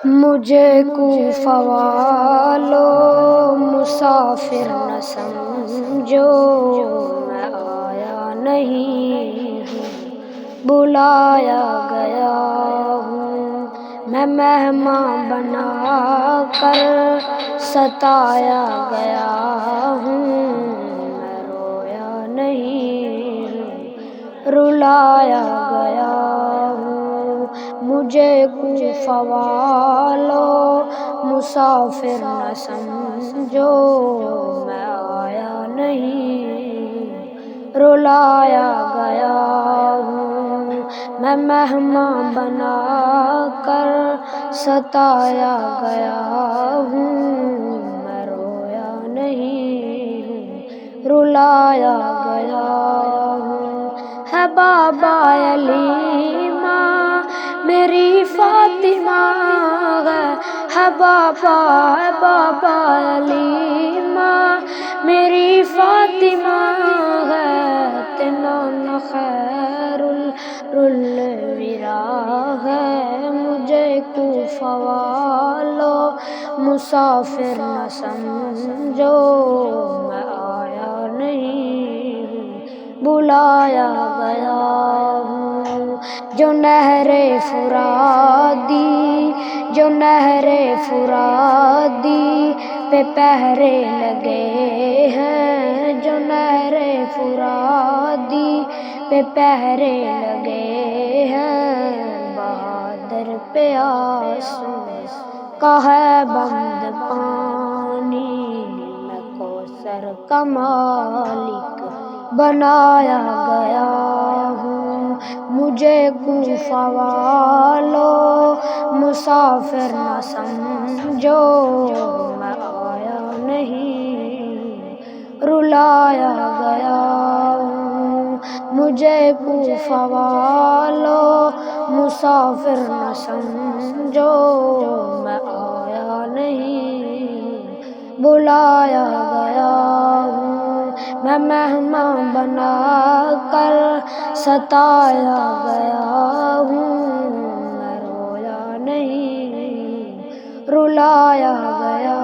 مجھے کوفہ والو مسافر نہ سمجھو، میں آیا نہیں ہوں، بلایا گیا ہوں۔ میں مہمان بنا کر ستایا گیا ہوں، میں رویا نہیں ہوں، رلایا گیا ہوں۔ مجھے کوفہ والو مسافر نہ سمجھو، میں آیا نہیں، رلایا گیا ہوں۔ میں مہمان بنا کر ستایا گیا ہوں، میں رویا نہیں ہوں، رلایا گیا ہوں۔ ہے بابا علیمہ میری فاطمہ ہے بابا علیمہ میری فاطمہ ہے، تنان خیر الورا ہے۔ مجھے کوفہ والو مسافر نہ سمجھو، میں آیا نہیں ہوں، بلایا گیا ہوں۔ جو نہر فرادی پہ پہرے لگے ہیں، جو نہر فرادی پہ پہرے لگے ہیں، بہادر پہ آنسو کا ہے بند پانی، میں کوثر کا مالک بنایا گیا ہوں۔ مجھے کوفہ والو مسافر نہ سمجھو، میں آیا نہیں، رلایا گیا ہوں۔ مجھے کوفہ والو مسافر نہ سمجھو، میں آیا نہیں، بلایا گیا ہوں۔ میں مہمان بنا کر ستایا گیا ہوں، میں رویا نہیں، رلایا گیا